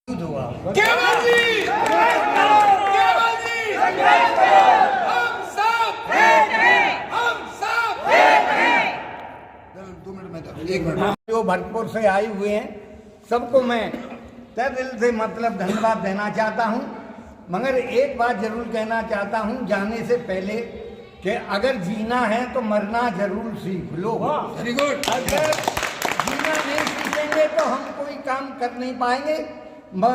हुआ। केवल जी, केवल जी, हम सब एक हैं। 2 मिनट में 1 मिनट। जो भरतपुर से आए हुए हैं सबको मैं तहे दिल से मतलब धन्यवाद देना चाहता हूं, मगर एक बात जरूर कहना चाहता हूं जाने से पहले कि अगर जीना है तो मरना जरूर सीख लो। Very good. अगर जीना नहीं सीखेंगे तो हम कोई काम कर नहीं पाएंगे।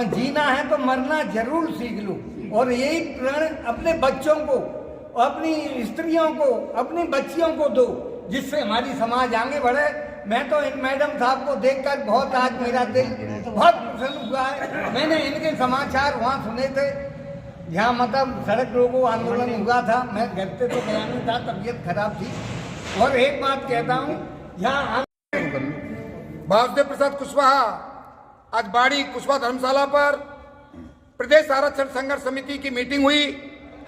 जीना है तो मरना जरूर सीख लो, और यही प्रण अपने बच्चों को, अपनी स्त्रियों को, अपनी बच्चियों को दो, जिससे हमारी समाज आगे बढ़े। मैं तो इन मैडम साहब को देखकर बहुत आज मेरा दिल बहुत प्रसन्न हुआ है। मैंने इनके समाचार वहाँ सुने थे जहाँ मतलब सड़क रोको आंदोलन हुआ था। मैं घर पे तो गया नहीं था, तबीयत खराब थी। और एक बात कहता हूँ, यहाँ वासुदेव प्रसाद कुशवाहा आज बाड़ी कुशवाहा धर्मशाला पर प्रदेश आरक्षण संघर्ष समिति की मीटिंग हुई।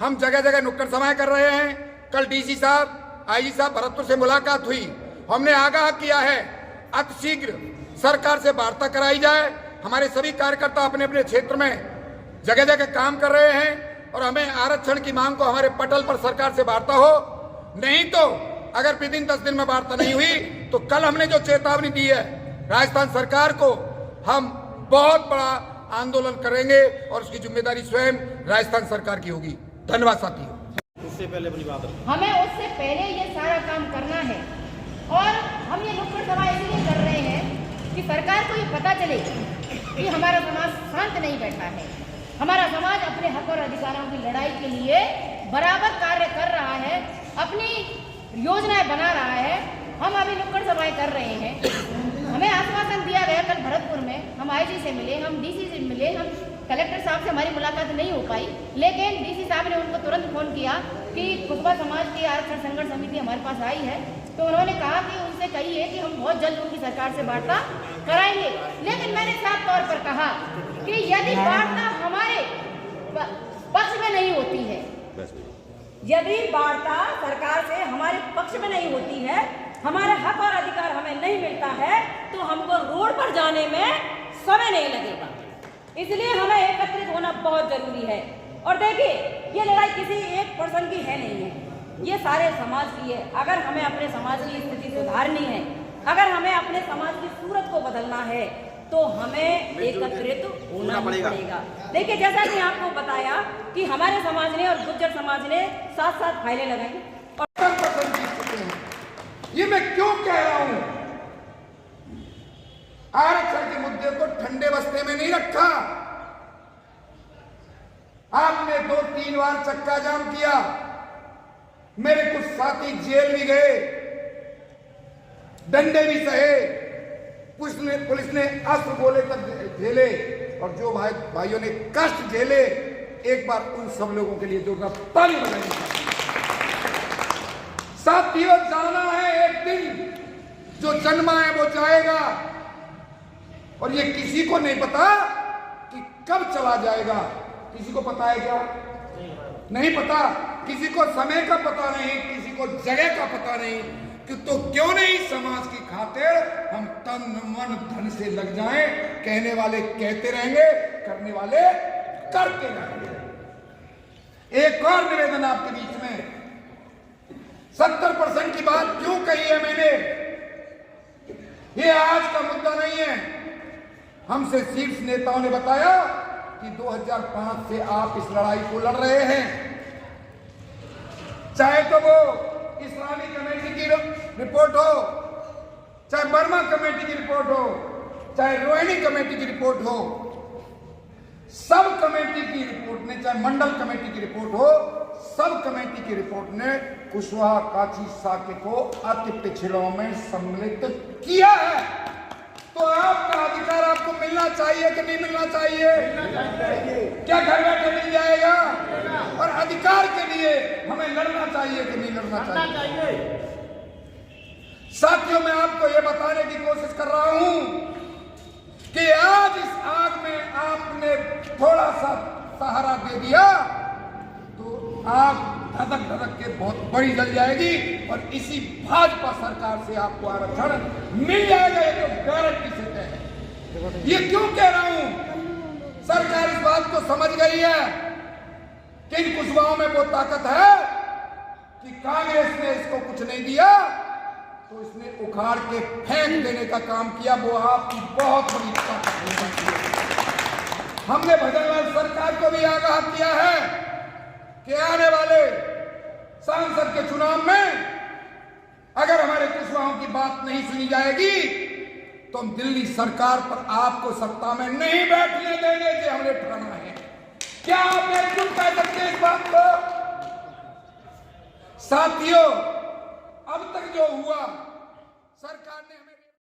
हम जगह जगह नुक्कड़ सभाएं कर रहे हैं। कल डीसी साहब, आईजी साहब भरतपुर से मुलाकात हुई। हमने आगाह किया है अतिशीघ्र सरकार से वार्ता कराई जाए। हमारे सभी कार्यकर्ता अपने अपने क्षेत्र में जगह जगह काम कर रहे हैं और हमें आरक्षण की मांग को हमारे पटल पर सरकार से वार्ता हो। नहीं तो अगर विदिन 10 दिन में वार्ता नहीं हुई तो कल हमने जो चेतावनी दी है राजस्थान सरकार को, हम बहुत बड़ा आंदोलन करेंगे और उसकी जिम्मेदारी स्वयं राजस्थान सरकार की होगी। धन्यवाद साथियों। उससे पहले अपनी बात रखें। हमें उससे पहले ये सारा काम करना है, और हम ये नुक्कड़ सभा इसलिए कर रहे हैं कि सरकार को ये पता चले कि हमारा समाज शांत नहीं बैठा है। हमारा समाज अपने हक और अधिकारों की लड़ाई के लिए बराबर कार्य कर रहा है, अपनी योजनाएं बना रहा है। हम अभी नुक्कड़ सभाएं कर रहे हैं। हमें आश्वासन दिया गया कल भरतपुर में, हम आईजी से मिले, हम डीसी से मिले, हम कलेक्टर साहब से हमारी मुलाकात नहीं हो पाई, लेकिन डीसी साहब ने उनको तुरंत फोन किया कि कुशवाहा समाज की आरक्षण संघर्ष समिति हमारे पास आई है। तो उन्होंने कहा कि उनसे कहिए कि हम बहुत जल्द उनकी सरकार से वार्ता कराएंगे। लेकिन मैंने साफ तौर पर कहा कि यदि वार्ता हमारे पक्ष में नहीं होती है, यदि वार्ता सरकार से हमारे पक्ष में नहीं होती है, हमारे हक और अधिकार हमें नहीं मिलता है, तो हमको रोड पर जाने में समय नहीं लगेगा। इसलिए हमें एकत्रित होना बहुत जरूरी है। और देखिए, ये लड़ाई किसी एक पर्सन की है नहीं है, ये सारे समाज की है। अगर हमें अपने समाज की स्थिति सुधारनी है, अगर हमें अपने समाज की सूरत को बदलना है, तो हमें एकत्रित होना पड़ेगा। देखिए, जैसा कि आपको बताया कि हमारे समाज ने और गुर्जर समाज ने साथ साथ फाइलें लगाई और ये मैं क्यों कह रहा हूं? आरक्षण के मुद्दे को ठंडे बस्ते में नहीं रखा। आपने 2-3 बार चक्का जाम किया। मेरे कुछ साथी जेल भी गए, डंडे भी सहे, पुलिस ने अस्त्र गोले तक झेले, और जो भाइयों ने कष्ट झेले, एक बार उन सब लोगों के लिए जोरदार ताली बजाएंगे। साथियों, जाना है एक दिन, जो जन्मा है वो जाएगा, और ये किसी को नहीं पता कि कब चला जाएगा। किसी को पता है क्या? नहीं पता। किसी को समय का पता नहीं, किसी को जगह का पता नहीं। कि तो क्यों नहीं समाज की खातिर हम तन मन धन से लग जाएं। कहने वाले कहते रहेंगे, करने वाले करते रहेंगे। एक और निवेदन आपके बीच में, 70% की बात क्यों कही है मैंने? ये आज का मुद्दा नहीं है। हमसे शीर्ष नेताओं ने बताया कि 2005 से आप इस लड़ाई को लड़ रहे हैं। चाहे तो वो इस्लामी कमेटी की रिपोर्ट हो, चाहे बर्मा कमेटी की रिपोर्ट हो, चाहे रोहिणी कमेटी की रिपोर्ट हो, सब कमेटी की रिपोर्ट ने, चाहे मंडल कमेटी की रिपोर्ट हो, सब कमेटी की रिपोर्ट ने कुशवाहा काची साके को अति पिछड़ों में सम्मिलित किया है। तो आपका अधिकार आपको मिलना चाहिए कि नहीं मिलना चाहिए? क्या घर बैठे मिल जाएगा? और अधिकार के लिए हमें लड़ना चाहिए कि नहीं लड़ना चाहिए? साथियों, मैं आपको यह बताने की कोशिश कर रहा हूं कि आज इस आग में आपने थोड़ा सा सहारा दे दिया तो आग धधक धधक के बहुत बड़ी जल जाएगी, और इसी भाजपा सरकार से आपको आरक्षण मिल जाएगा। ये तो गारंटी से तय है। ये क्यों कह रहा हूं? समझ गई है कि इन कुशवाहों में वो ताकत है कि कांग्रेस ने इसको कुछ नहीं दिया तो इसने उखाड़ के फेंक देने का काम किया। वो आपकी बहुत बड़ी ताकत हो सकती है। हमने भजनलाल सरकार को भी आगाह किया है कि आने वाले सांसद के चुनाव में अगर हमारे कुशवाहों की बात नहीं सुनी जाएगी तो हम दिल्ली सरकार पर आपको सत्ता में नहीं बैठने देंगे कि हमने ठाना है। क्या आप एकजुट कह सकते हैं इस बात को? साथियों, अब तक जो हुआ सरकार ने हमें